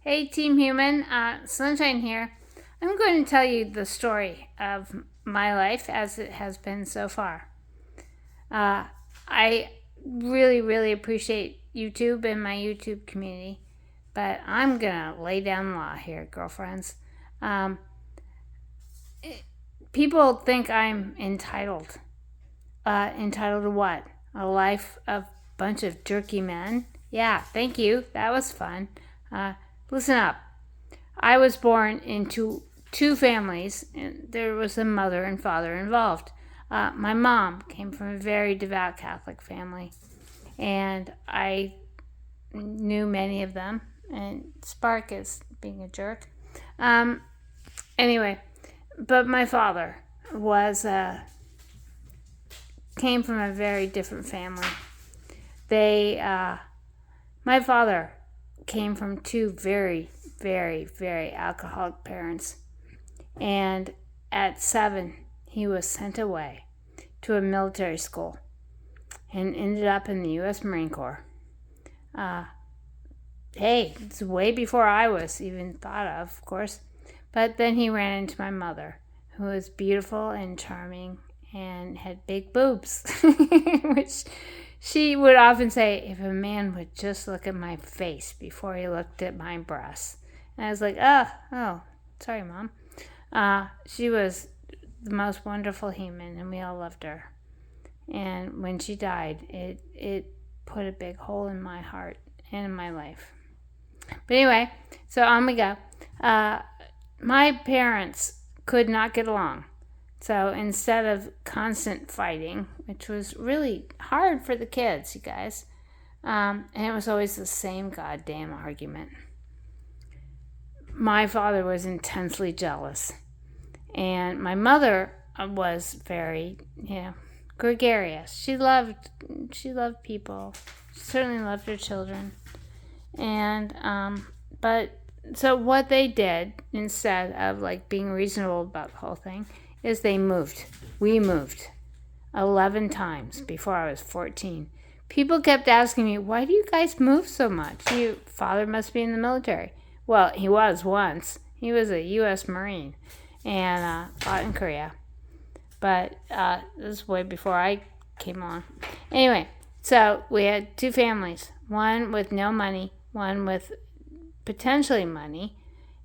Hey, Team Human, Sunshine here. I'm going to tell you the story of my life as it has been so far. I really, really appreciate YouTube and my YouTube community, but I'm going to lay down the law here, girlfriends. People think I'm entitled. Entitled to what? A life of a bunch of jerky men? Yeah, thank you. That was fun. Listen up. I was born into two families, and there was a mother and father involved. My mom came from a very devout Catholic family, and I knew many of them, and Spark is being a jerk. Anyway, but my father was came from a very different family. My father came from two very, very, very alcoholic parents. And at 7, he was sent away to a military school and ended up in the U.S. Marine Corps. Hey, it's way before I was even thought of course. But then he ran into my mother, who was beautiful and charming and had big boobs, which she would often say, if a man would just look at my face before he looked at my breasts. And I was like, oh, sorry, Mom. She was the most wonderful human, and we all loved her. And when she died, it put a big hole in my heart and in my life. But anyway, so on we go. My parents could not get along. So instead of constant fighting, which was really hard for the kids, you guys, and it was always the same goddamn argument. My father was intensely jealous, and my mother was very, gregarious. She loved people. She certainly loved her children, and but so what they did instead of like being reasonable about the whole thing is they moved. We moved 11 times before I was 14. People kept asking me, why do you guys move so much? Your father must be in the military. Well, he was once. He was a U.S. Marine and fought in Korea. But this is way before I came on. Anyway, so we had two families. One with no money, one with potentially money.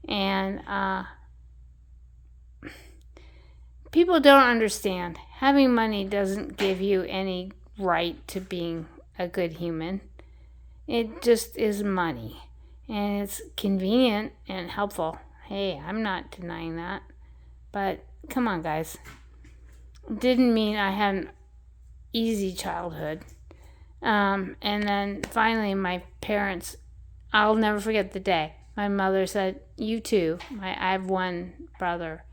And people don't understand. Having money doesn't give you any right to being a good human. It just is money. And it's convenient and helpful. Hey, I'm not denying that. But come on, guys. It didn't mean I had an easy childhood. And then finally, my parents, I'll never forget the day. My mother said, you too. I have one brother.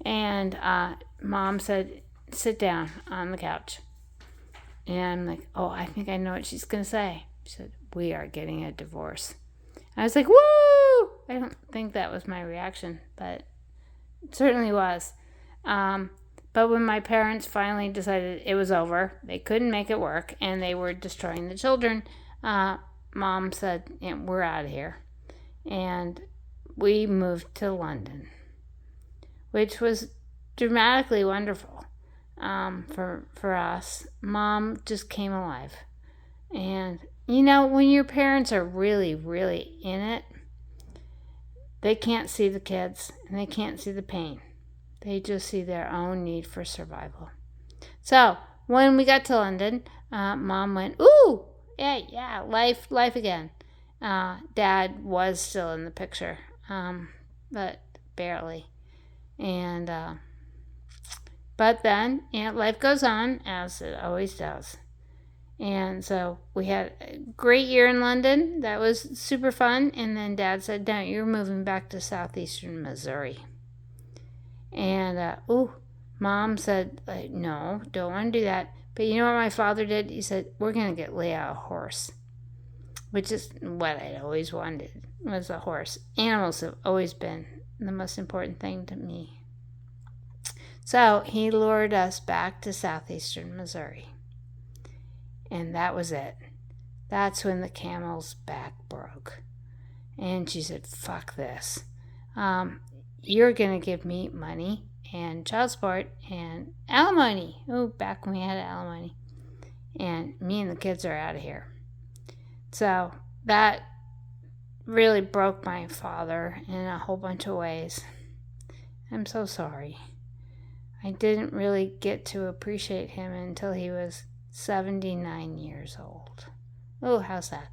And Mom said, sit down on the couch. And I'm like, oh, I think I know what she's going to say. She said, we are getting a divorce. I was like, woo! I don't think that was my reaction, but it certainly was. But when my parents finally decided it was over, they couldn't make it work, and they were destroying the children, Mom said, we're out of here. And we moved to London, which was dramatically wonderful for us. Mom just came alive. And, when your parents are really, really in it, they can't see the kids, and they can't see the pain. They just see their own need for survival. So when we got to London, Mom went, ooh, yeah, life again. Dad was still in the picture, but barely. And but then, life goes on as it always does. And so we had a great year in London. That was super fun. And then Dad said, no, you're moving back to southeastern Missouri. And, Mom said, no, don't want to do that. But you know what my father did? He said, we're going to get Leah a horse, which is what I'd always wanted, was a horse. Animals have always been the most important thing to me. So he lured us back to southeastern Missouri. And that was it. That's when the camel's back broke. And she said, fuck this. You're going to give me money and child support and alimony. Oh, back when we had alimony. And me and the kids are out of here. So that really broke my father in a whole bunch of ways. I'm so sorry. I didn't really get to appreciate him until he was 79 years old. Oh, how's that?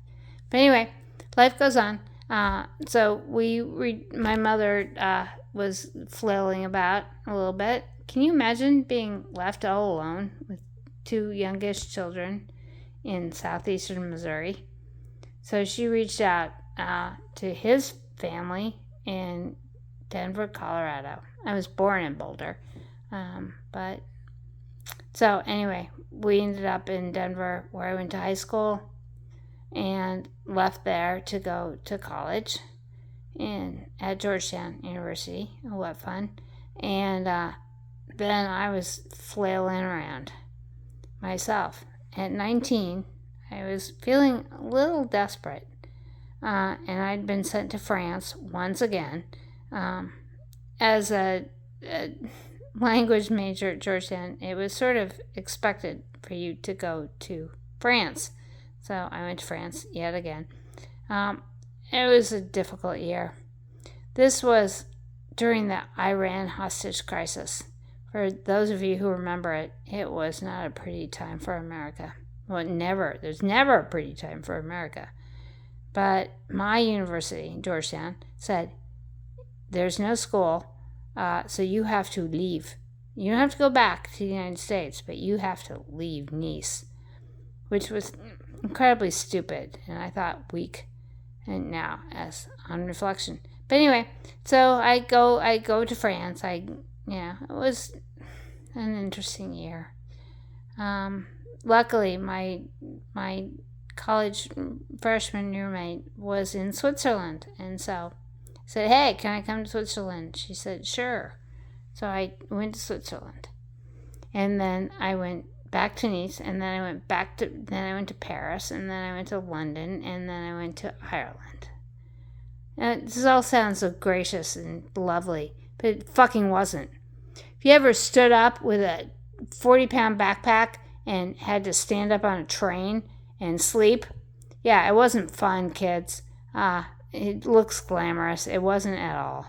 But anyway, life goes on. So my mother was flailing about a little bit. Can you imagine being left all alone with two youngish children in southeastern Missouri? So she reached out to his family in Denver, Colorado. I was born in Boulder. But so anyway, we ended up in Denver where I went to high school and left there to go to college at Georgetown University. Oh, what fun. And then I was flailing around myself. At 19, I was feeling a little desperate. And I'd been sent to France once again as a language major at Georgetown. It was sort of expected for you to go to France. So I went to France yet again. It was a difficult year. This was during the Iran hostage crisis. For those of you who remember it, it was not a pretty time for America. Well, there's never a pretty time for America. But my university, Georgetown, said, there's no school, so you have to leave. You don't have to go back to the United States, but you have to leave Nice, which was incredibly stupid, and I thought weak, and now as on reflection. But anyway, so I go to France. It was an interesting year. Luckily, my college freshman roommate was in Switzerland, and so I said, hey, can I come to Switzerland? She said, sure. So I went to Switzerland, and then I went back to Nice, and then I went to Paris, and then I went to London, and then I went to Ireland. And this all sounds so gracious and lovely, but it fucking wasn't. If you ever stood up with a 40-pound backpack and had to stand up on a train and sleep, yeah, it wasn't fun, kids. It looks glamorous. It wasn't at all.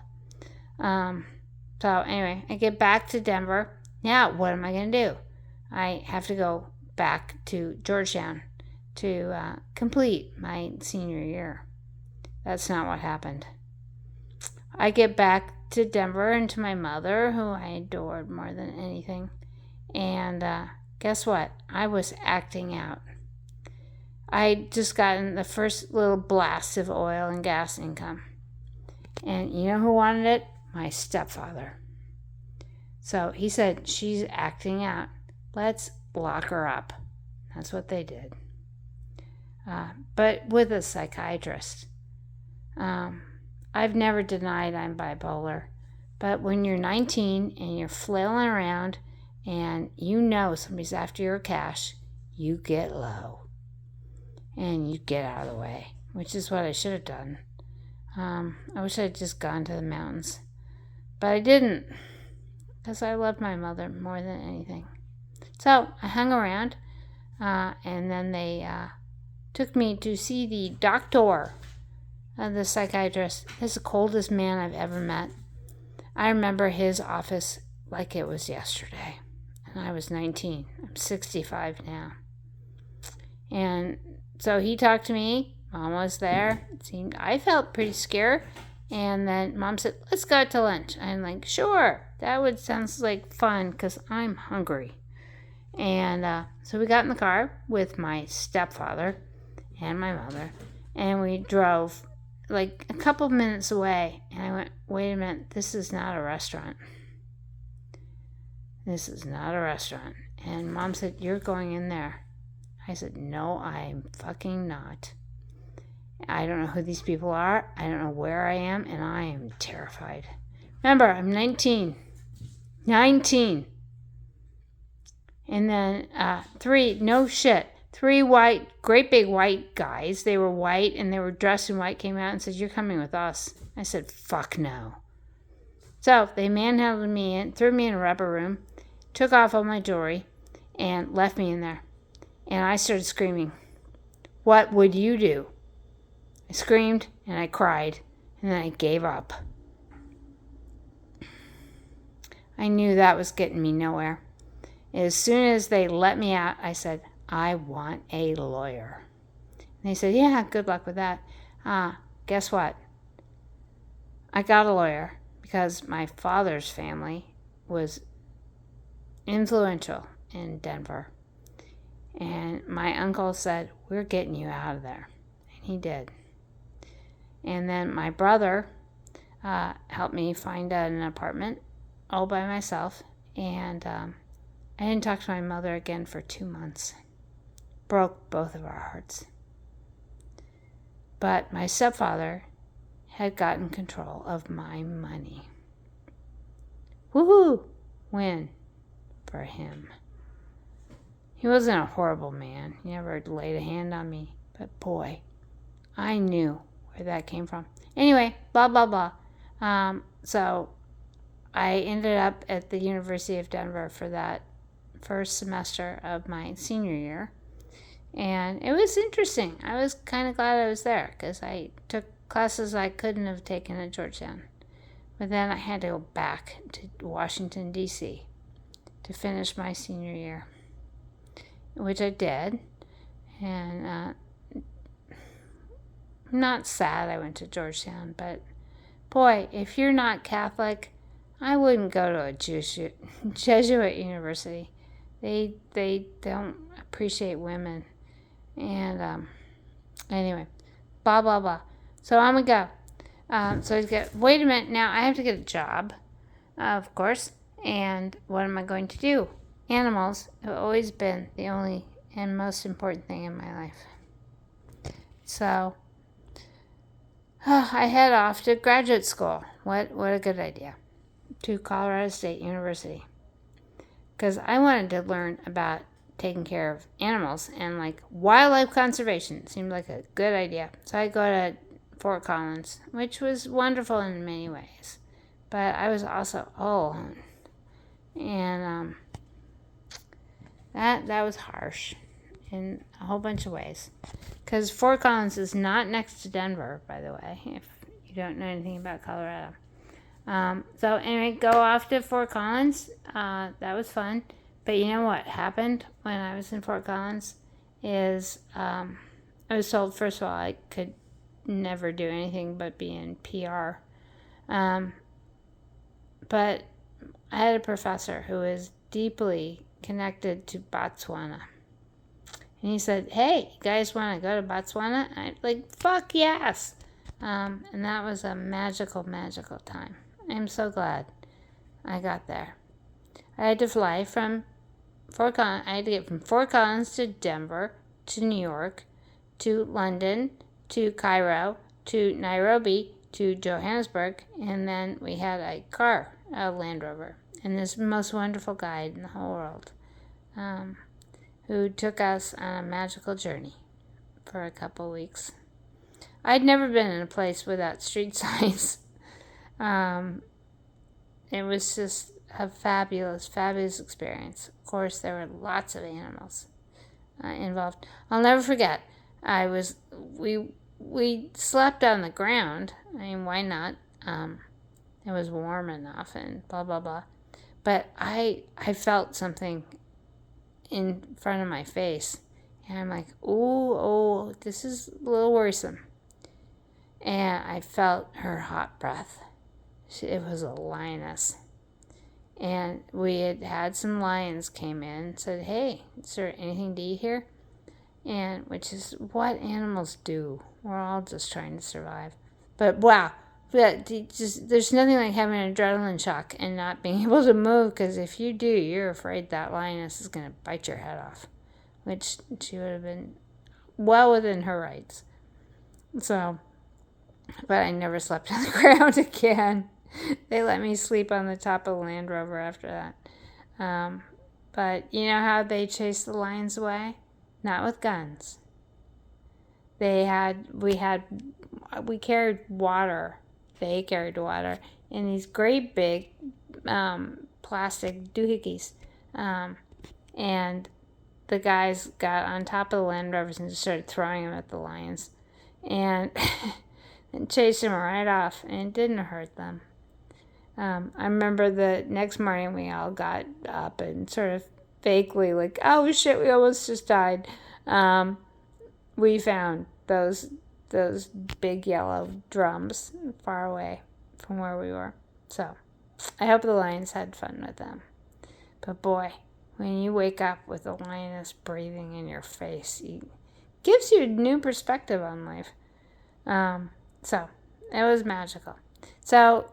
So anyway, I get back to Denver. Now, what am I going to do? I have to go back to Georgetown to complete my senior year. That's not what happened. I get back to Denver and to my mother, who I adored more than anything. And guess what? I was acting out. I'd just gotten the first little blast of oil and gas income. And you know who wanted it? My stepfather. So he said, she's acting out. Let's lock her up. That's what they did. But with a psychiatrist. I've never denied I'm bipolar. But when you're 19 and you're flailing around and you know somebody's after your cash, you get low. And you get out of the way, which is what I should have done. I wish I'd just gone to the mountains. But I didn't, because I loved my mother more than anything. So I hung around, and then they took me to see the doctor, the psychiatrist. He's the coldest man I've ever met. I remember his office like it was yesterday, and I was 19. I'm 65 now. And so he talked to me. Mom was there. I felt pretty scared. And then Mom said, let's go out to lunch. I'm like, sure. That sounds like fun because I'm hungry. And so we got in the car with my stepfather and my mother. And we drove like a couple minutes away. And I went, wait a minute. This is not a restaurant. This is not a restaurant. And Mom said, you're going in there. I said, no, I'm fucking not. I don't know who these people are. I don't know where I am, and I am terrified. Remember, I'm 19. 19. And then 3, no shit. 3 great big white guys. They were white and they were dressed in white, came out and said, "You're coming with us." I said, "Fuck no." So they manhandled me in, threw me in a rubber room, took off all my jewelry, and left me in there. And I started screaming, "What would you do?" I screamed and I cried and then I gave up. I knew that was getting me nowhere. As soon as they let me out, I said, "I want a lawyer." And they said, "Yeah, good luck with that." Guess what? I got a lawyer because my father's family was influential in Denver. And my uncle said, "We're getting you out of there." And he did. And then my brother helped me find an apartment all by myself. And I didn't talk to my mother again for 2 months. Broke both of our hearts. But my stepfather had gotten control of my money. Woohoo! Win for him. He wasn't a horrible man. He never laid a hand on me. But boy, I knew where that came from. Anyway, blah, blah, blah. So I ended up at the University of Denver for that first semester of my senior year. And it was interesting. I was kind of glad I was there because I took classes I couldn't have taken at Georgetown. But then I had to go back to Washington, D.C. to finish my senior year, which I did. And I'm not sad I went to Georgetown, but boy, if you're not Catholic, I wouldn't go to a Jesuit university. They don't appreciate women. And anyway, blah, blah, blah. So I'm going to go. So I get, wait a minute, now I have to get a job, of course. And what am I going to do? Animals have always been the only and most important thing in my life. So I head off to graduate school. What a good idea. To Colorado State University. Because I wanted to learn about taking care of animals and like wildlife conservation. Seemed like a good idea. So I go to Fort Collins, which was wonderful in many ways. But I was also all alone. And that was harsh in a whole bunch of ways. Because Fort Collins is not next to Denver, by the way, if you don't know anything about Colorado. So anyway, go off to Fort Collins. That was fun. But you know what happened when I was in Fort Collins is I was told, first of all, I could never do anything but be in PR. But I had a professor who was deeply connected to Botswana. And he said, "Hey, you guys want to go to Botswana?" I'm like, "Fuck yes." And that was a magical, magical time. I'm so glad I got there. I had to fly from Fort Collins. I had to get from Fort Collins to Denver, to New York, to London, to Cairo, to Nairobi, to Johannesburg, and then we had a car, a Land Rover, and this most wonderful guide in the whole world, who took us on a magical journey for a couple weeks. I'd never been in a place without street signs. It was just a fabulous, fabulous experience. Of course, there were lots of animals involved. I'll never forget. We slept on the ground. I mean, why not? It was warm enough and blah, blah, blah. But I felt something in front of my face. And I'm like, oh, this is a little worrisome. And I felt her hot breath. It was a lioness. And we had some lions came in and said, "Hey, is there anything to eat here?" And which is what animals do. We're all just trying to survive. But wow, there's nothing like having an adrenaline shock and not being able to move, because if you do, you're afraid that lioness is going to bite your head off, which she would have been well within her rights. So, but I never slept on the ground again. They let me sleep on the top of the Land Rover after that. But you know how they chase the lions away? not with guns. We carried water. They carried water in these great big plastic doohickeys. And the guys got on top of the Land Rovers and just started throwing them at the lions. And, and chased them right off. And it didn't hurt them. I remember the next morning we all got up and sort of vaguely like, oh shit, we almost just died. We found those big yellow drums far away from where we were. So I hope the lions had fun with them. But boy, when you wake up with a lioness breathing in your face, it gives you a new perspective on life. So it was magical. So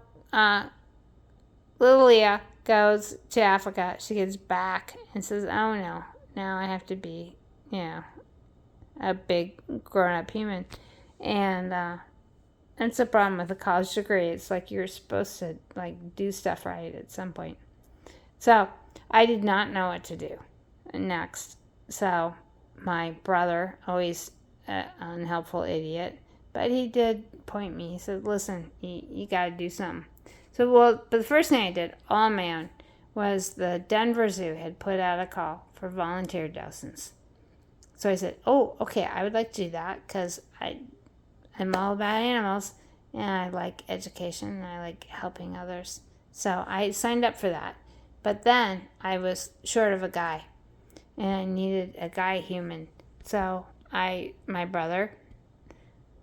little Leah goes to Africa. She gets back and says, oh no, now I have to be, a big grown-up human. And that's the problem with a college degree. It's like you're supposed to do stuff right at some point. So I did not know what to do next. So my brother, always an unhelpful idiot, but he did point me. He said, listen, you got to do something. So, but the first thing I did all on my own was the Denver Zoo had put out a call for volunteer docents. So I said, oh, okay, I would like to do that because I'm all about animals and I like education and I like helping others. So I signed up for that. But then I was short of a guy and I needed a guy human. So my brother,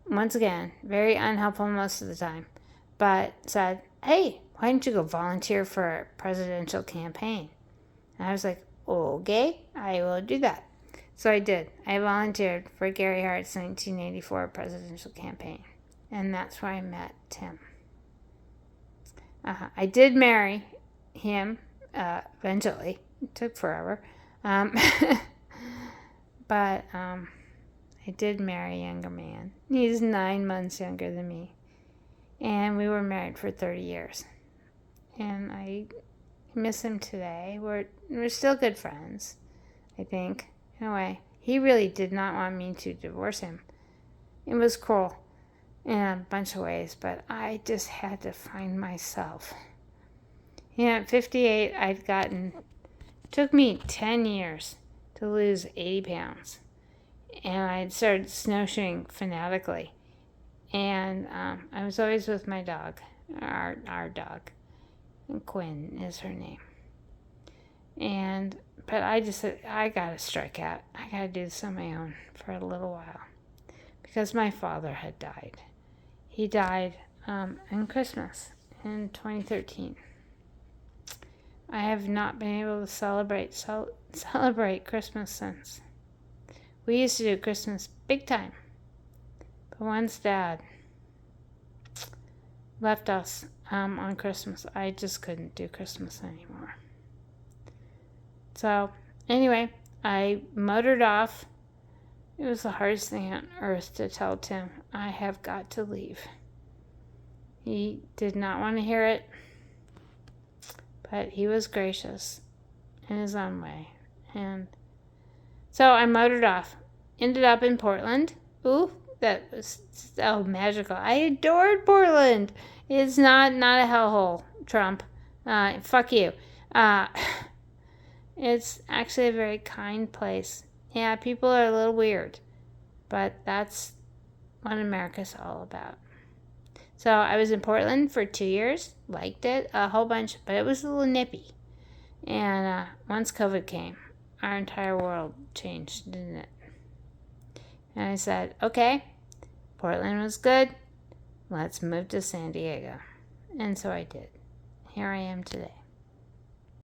once again, very unhelpful most of the time, but said, hey, why don't you go volunteer for a presidential campaign? And I was like, okay, I will do that. So I did. I volunteered for Gary Hart's 1984 presidential campaign. And that's where I met Tim. I did marry him eventually. It took forever. But I did marry a younger man. He's 9 months younger than me. And we were married for 30 years. And I miss him today. We're still good friends, I think. In a way, he really did not want me to divorce him. It was cruel in a bunch of ways, but I just had to find myself. At 58, took me 10 years to lose 80 pounds. And I started snowshoeing fanatically. And I was always with my dog, our dog. And Quinn is her name. But I just said, I gotta strike out. I gotta do this on my own for a little while. Because my father had died. He died on Christmas in 2013. I have not been able to celebrate Christmas since. We used to do Christmas big time. But once Dad left us on Christmas, I just couldn't do Christmas anymore. So, anyway, I motored off. It was the hardest thing on earth to tell Tim, I have got to leave. He did not want to hear it, but he was gracious in his own way. And so I motored off. Ended up in Portland. Ooh, that was so magical. I adored Portland. It's not a hellhole, Trump. Fuck you. It's actually a very kind place. Yeah, people are a little weird, but that's what America's all about. So I was in Portland for 2 years, liked it a whole bunch, but it was a little nippy. And once COVID came, our entire world changed, didn't it? And I said, okay, Portland was good, let's move to San Diego. And so I did. Here I am today.